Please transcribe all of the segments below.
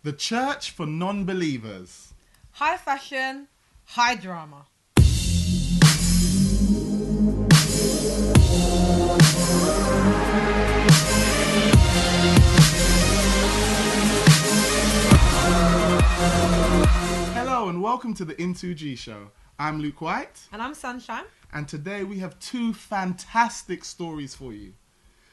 The church for non-believers. High fashion, high drama. Hello and welcome to the IN2G show. I'm Luke White. And I'm Sunshine. And today we have two fantastic stories for you.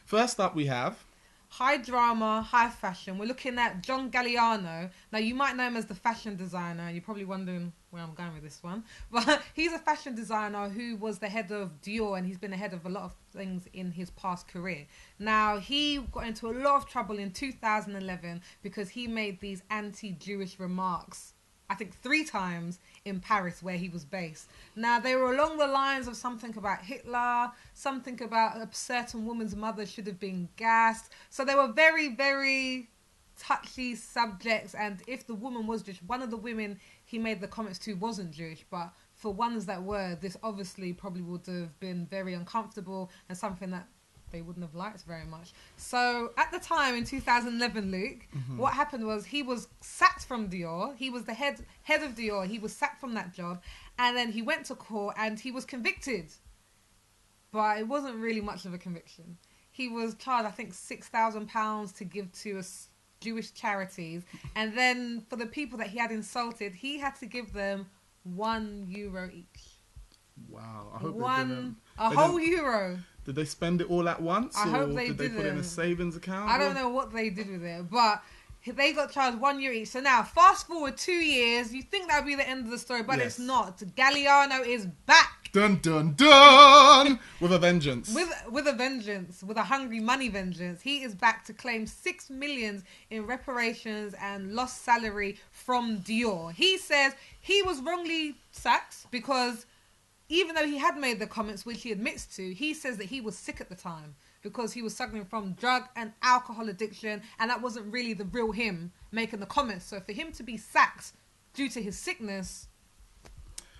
First up we have... High drama, high fashion. We're looking at John Galliano. Now, you might know him as the fashion designer. You're probably wondering where I'm going with this one. But he's a fashion designer who was the head of Dior, and he's been the head of a lot of things in his past career. Now, he got into a lot of trouble in 2011 because he made these anti-Jewish remarks, I think 3 times in Paris where he was based. Now, they were along the lines of something about Hitler, something about a certain woman's mother should have been gassed. So they were very, very touchy subjects. And if the woman was Jewish, one of the women he made the comments to wasn't Jewish, but for ones that were, this obviously probably would have been very uncomfortable and something that they wouldn't have liked very much. So at the time in 2011, Luke, what happened was he was sacked from Dior. He was the head of Dior. He was sacked from that job. And then he went to court and he was convicted. But it wasn't really much of a conviction. He was charged, I think, £6,000 to give to Jewish charities. And then for the people that he had insulted, he had to give them €1 each. Wow. I hope a whole euro. Did they spend it all at once? I hope they did. Did they put it in a savings account? I don't know what they did with it, but they got charged €1 each. So now, fast forward 2 years, you think that would be the end of the story, but It's not. Galliano is back. Dun, dun, dun! With a vengeance. With a vengeance. With a hungry money vengeance. He is back to claim $6 million in reparations and lost salary from Dior. He says he was wrongly sacked because even though he had made the comments, which he admits to, he says that he was sick at the time because he was suffering from drug and alcohol addiction, and that wasn't really the real him making the comments. So for him to be sacked due to his sickness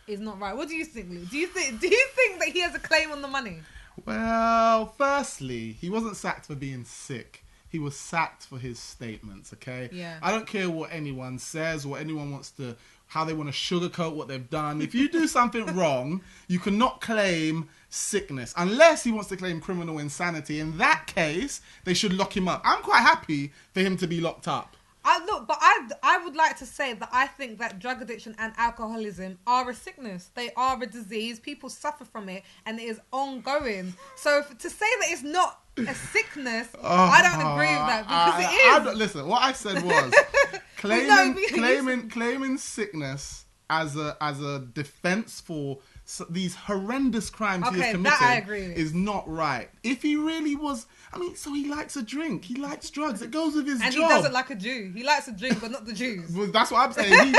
is not right. What do you think, Lou? Do you think that he has a claim on the money? Well, firstly, he wasn't sacked for being sick. He was sacked for his statements, okay? Yeah. I don't care what anyone says, what anyone wants to, how they want to sugarcoat what they've done. If you do something wrong, you cannot claim sickness unless he wants to claim criminal insanity. In that case, they should lock him up. I'm quite happy for him to be locked up. I would like to say that I think that drug addiction and alcoholism are a sickness. They are a disease. People suffer from it, and it is ongoing. So to say that it's not a sickness, I don't agree with that because it is. Listen, what I said was claiming sickness as a defense for these horrendous crimes he has committed that I agree with. Is not right. If he really was, so he likes a drink, he likes drugs, it goes with his job. And he doesn't like a Jew. He likes a drink, but not the Jews. Well, that's what I'm saying.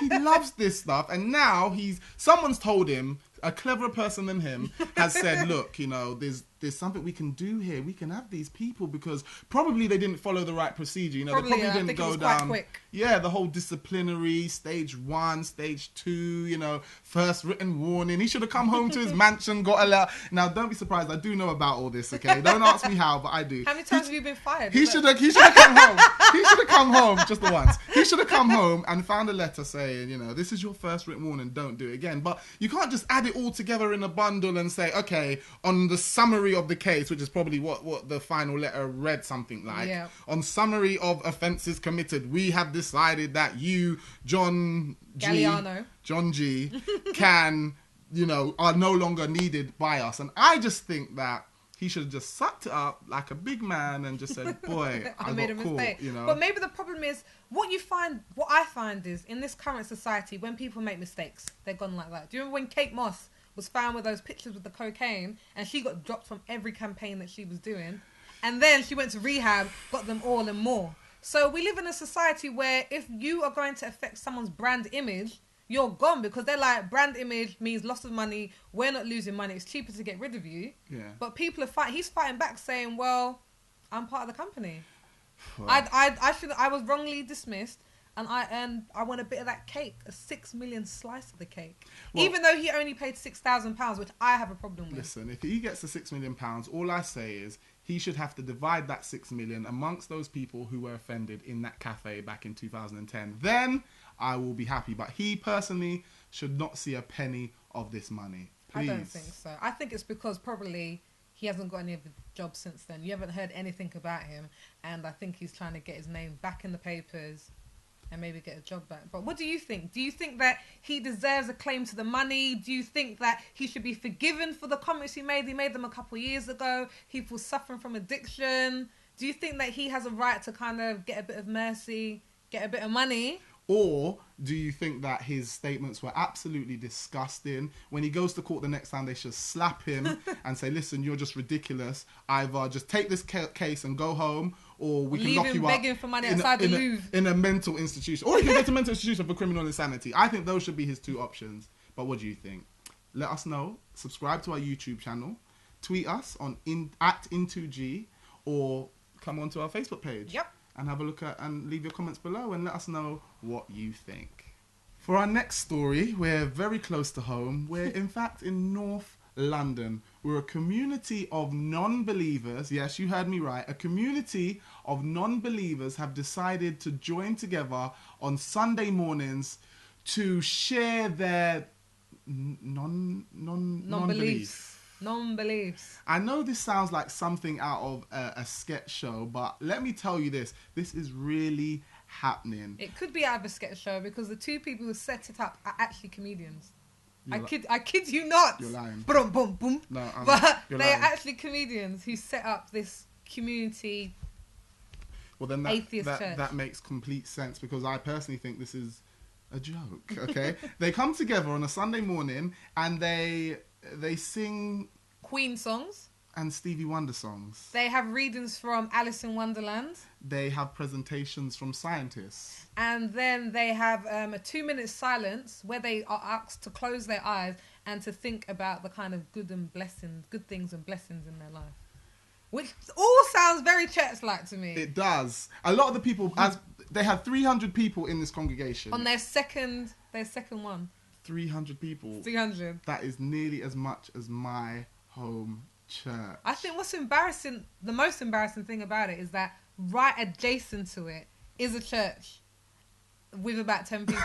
He loves this stuff, and now someone's told him, a cleverer person than him has said, look, there's something we can do here. We can have these people because probably they didn't follow the right procedure. They probably didn't go down. Quick. Yeah, the whole disciplinary, stage 1, stage 2, first written warning. He should have come home to his mansion, got a letter. Now, don't be surprised. I do know about all this, okay? Don't ask me how, but I do. How many times have you been fired? He should have come home. He should have come home just the once. He should have come home and found a letter saying, this is your first written warning. Don't do it again. But you can't just add it all together in a bundle and say, okay, on the summary of the case, which is probably what the final letter read something like. Yeah. On summary of offences committed, we have decided that you, John Galliano. John G, can, are no longer needed by us. And I just think that he should have just sucked it up like a big man and just said, boy, I made a mistake. But maybe the problem is, what I find is, in this current society, when people make mistakes, they're gone like that. Do you remember when Kate Moss was found with those pictures with the cocaine and she got dropped from every campaign that she was doing? And then she went to rehab, got them all and more. So we live in a society where if you are going to affect someone's brand image, you're gone, because they're like, brand image means loss of money. We're not losing money. It's cheaper to get rid of you. Yeah. But people are fighting. He's fighting back saying, well, I'm part of the company. Well, I was wrongly dismissed. And I want a bit of that cake, a 6 million slice of the cake. Well, even though he only paid £6,000, which I have a problem with. Listen, if he gets the £6 million, all I say is he should have to divide that 6 million amongst those people who were offended in that cafe back in 2010. Then I will be happy. But he personally should not see a penny of this money. Please. I don't think so. I think it's because probably he hasn't got any of the jobs since then. You haven't heard anything about him, and I think he's trying to get his name back in the papers and maybe get a job back. But what do you think? Do you think that he deserves a claim to the money? Do you think that he should be forgiven for the comments he made? He made them a couple of years ago. He was suffering from addiction. Do you think that he has a right to kind of get a bit of mercy, get a bit of money? Or do you think that his statements were absolutely disgusting? When he goes to court the next time, they should slap him and say, listen, you're just ridiculous. Either just take this case and go home, or we can lock you up begging for money outside the Louvre. In a mental institution. Or he can go to a mental institution for criminal insanity. I think those should be his two options. But what do you think? Let us know. Subscribe to our YouTube channel. Tweet us on at IN2G, or come onto our Facebook page. Yep. And have a look at and leave your comments below and let us know what you think. For our next story, we're very close to home. We're in fact in North London. We're a community of non-believers. Yes, you heard me right. A community of non-believers have decided to join together on Sunday mornings to share their non-beliefs. Non-beliefs. I know this sounds like something out of a sketch show, but let me tell you this. This is really happening. It could be out of a sketch show because the two people who set it up are actually comedians. I kid you not. You're lying. Boom, boom, boom. No, but they are actually comedians who set up this community. Well, then atheist church. That makes complete sense, because I personally think this is a joke. Okay, they come together on a Sunday morning and they sing Queen songs and Stevie Wonder songs. They have readings from Alice in Wonderland. They have presentations from scientists. And then they have a 2-minute silence where they are asked to close their eyes and to think about the kind of good things and blessings in their life. Which all sounds very church-like to me. It does. A lot of the people, as they had 300 people in this congregation. On their second one. 300 people. 300. That is nearly as much as my home church. I think the most embarrassing thing about it is that right adjacent to it is a church with about 10 people.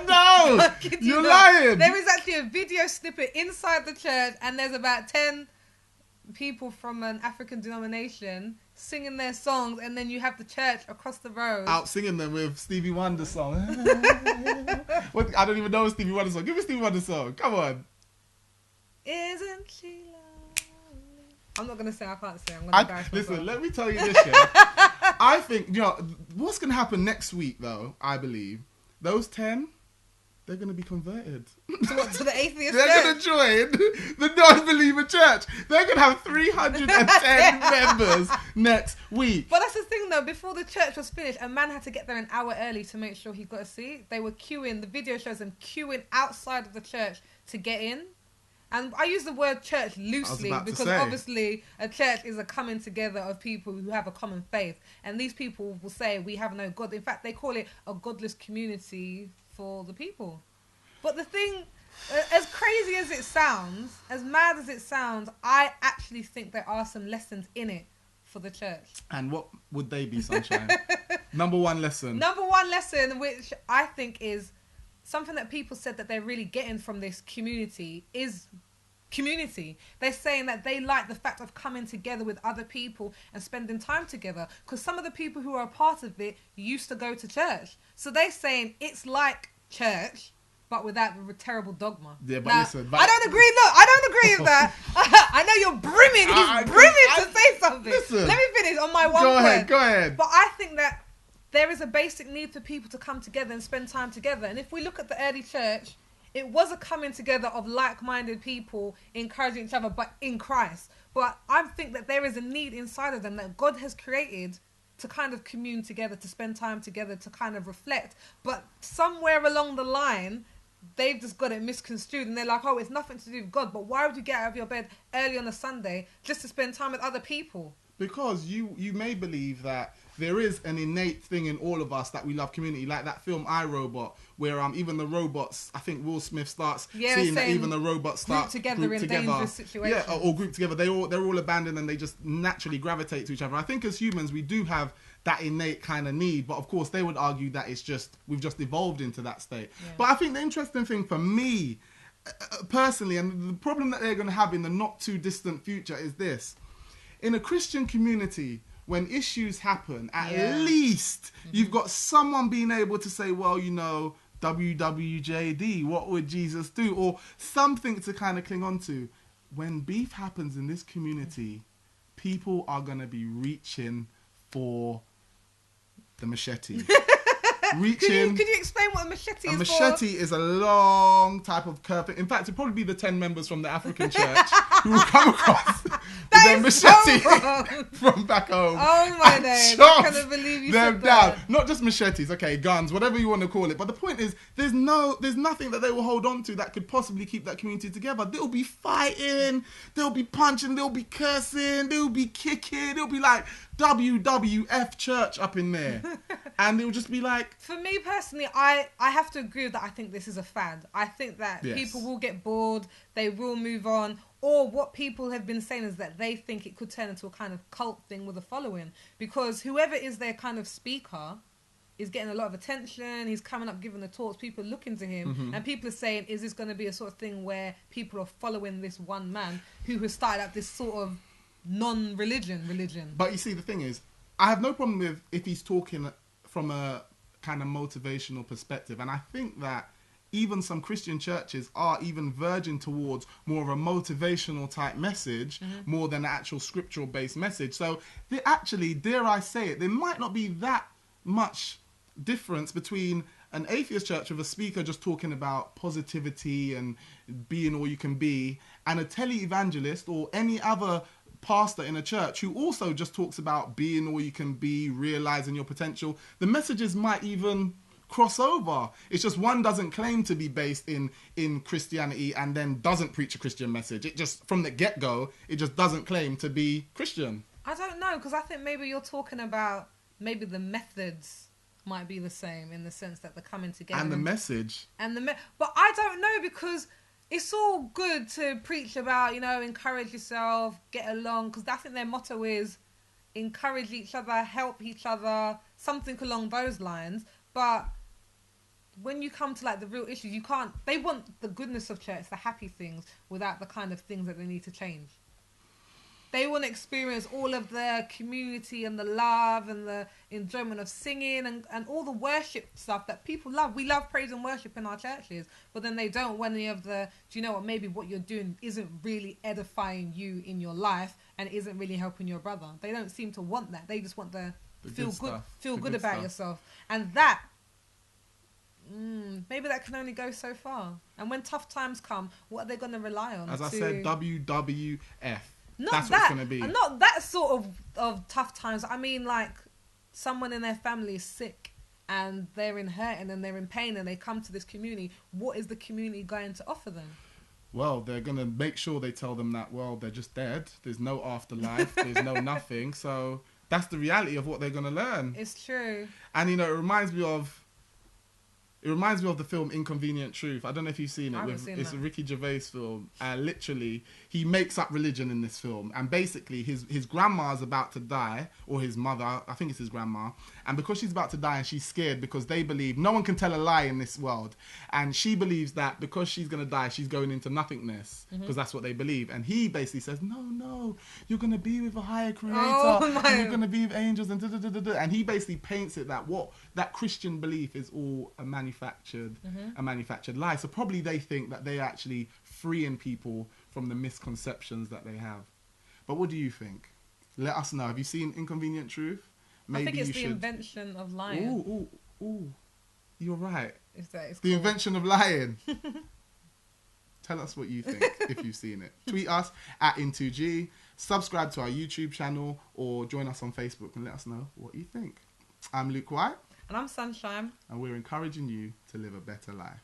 No! You're lying! There is actually a video snippet inside the church, and there's about 10 people from an African denomination singing their songs, and then you have the church across the road out singing them with Stevie Wonder song. I don't even know a Stevie Wonder song. Give me a Stevie Wonder song. Come on. Isn't she lovely? I'm not gonna say. I can't say. I'm gonna embarrass myself. Listen, let me tell you this. Yeah? I think what's gonna happen next week, though. I believe those 10. They're going to be converted. To the atheist They're going to join the non-believer church. They're going to have 310 members next week. But that's the thing, though. Before the church was finished, a man had to get there an hour early to make sure he got a seat. They were queuing. The video shows them queuing outside of the church to get in. And I use the word church loosely because obviously a church is a coming together of people who have a common faith. And these people will say, we have no God. In fact, they call it a godless community for the people. But the thing, as crazy as it sounds, as mad as it sounds, I actually think there are some lessons in it for the church. And what would they be, Sunshine? Number one lesson, which I think is something that people said that they're really getting from this community, is community. They're saying that they like the fact of coming together with other people and spending time together, because some of the people who are a part of it used to go to church. So they're saying it's like church, but without the terrible dogma. Yeah, but now, listen. I don't agree. Look, I don't agree with that. I know you're brimming. He's brimming to say something. Listen, let me finish on my one point. Go ahead. But I think that there is a basic need for people to come together and spend time together. And if we look at the early church, it was a coming together of like-minded people encouraging each other, but in Christ. But I think that there is a need inside of them that God has created to kind of commune together, to spend time together, to kind of reflect. But somewhere along the line, they've just got it misconstrued, and they're like, oh, it's nothing to do with God. But why would you get out of your bed early on a Sunday just to spend time with other people? Because you may believe that there is an innate thing in all of us that we love community, like that film I, Robot, where even the robots, I think Will Smith starts seeing that even the robots start group together in dangerous situations. Yeah, or group together. They're all abandoned and they just naturally gravitate to each other. I think as humans we do have that innate kind of need, but of course they would argue that it's just we've just evolved into that state. Yeah. But I think the interesting thing for me personally, and the problem that they're going to have in the not too distant future, is this: in a Christian community, when issues happen, at least you've got someone being able to say, well, you know, WWJD, what would Jesus do? Or something to kind of cling on to. When beef happens in this community, people are going to be reaching for the machete. Reaching. Could you explain what a machete is? A machete is a long type of curve. In fact, it'd probably be the 10 members from the African church who will come across with their machete from back home. Oh my days! I can't believe you said that. Not just machetes, okay, guns, whatever you want to call it. But the point is, there's nothing that they will hold on to that could possibly keep that community together. They'll be fighting, they'll be punching, they'll be cursing, they'll be kicking, they'll be like WWF church up in there. And it'll just be like... For me personally, I have to agree with that. I think this is a fad. I think that people will get bored, they will move on. Or what people have been saying is that they think it could turn into a kind of cult thing with a following. Because whoever is their kind of speaker is getting a lot of attention. He's coming up giving the talks. People are looking to him. Mm-hmm. And people are saying, is this going to be a sort of thing where people are following this one man who has started up this sort of non-religion? But you see, the thing is, I have no problem with if he's talking from a kind of motivational perspective. And I think that even some Christian churches are even verging towards more of a motivational type message, more than an actual scriptural based message. So they actually, dare I say it, there might not be that much difference between an atheist church with a speaker just talking about positivity and being all you can be, and a tele-evangelist or any other pastor in a church who also just talks about being all you can be, realizing your potential. The messages might even cross over. It's just one doesn't claim to be based in Christianity and then doesn't preach a Christian message. It just, from the get-go, it just doesn't claim to be Christian. I don't know, because I think maybe you're talking about maybe the methods might be the same in the sense that they're coming together. And the message. But I don't know, because it's all good to preach about, you know, encourage yourself, get along, because I think their motto is encourage each other, help each other, something along those lines. But when you come to like the real issues, you can't. They want the goodness of church, the happy things, without the kind of things that they need to change. They want to experience all of the community and the love and the enjoyment of singing and all the worship stuff that people love. We love praise and worship in our churches, but then they don't want any of the, do you know what, maybe what you're doing isn't really edifying you in your life and isn't really helping your brother. They don't seem to want that. They just want the feel good about stuff. Yourself. And that, maybe that can only go so far. And when tough times come, what are they going to rely on? As I said, WWF. That's what it's going to be. Not that sort of tough times. I mean, like, someone in their family is sick and they're in hurting and they're in pain and they come to this community. What is the community going to offer them? Well, they're going to make sure they tell them that, well, they're just dead. There's no afterlife. There's no nothing. So that's the reality of what they're going to learn. It's true. And, you know, it reminds me of the film Inconvenient Truth. I don't know if you've seen it. It's a Ricky Gervais film. Literally, he makes up religion in this film. And basically, his grandma's about to die, or his mother, I think it's his grandma. And because she's about to die and she's scared because they believe no one can tell a lie in this world. And she believes that because she's going to die, she's going into nothingness. Because that's what they believe. And he basically says, no, you're going to be with a higher creator. And you're going to be with angels. And And he basically paints it that Christian belief is all a manufactured lie. So probably they think that they're actually freeing people from the misconceptions that they have. But what do you think? Let us know. Have you seen Inconvenient Truth? Maybe I think it's the invention of lying. Ooh. You're right. It's the invention of lying. Tell us what you think if you've seen it. Tweet us at IN2G. Subscribe to our YouTube channel or join us on Facebook and let us know what you think. I'm Luke White. And I'm Sunshine. And we're encouraging you to live a better life.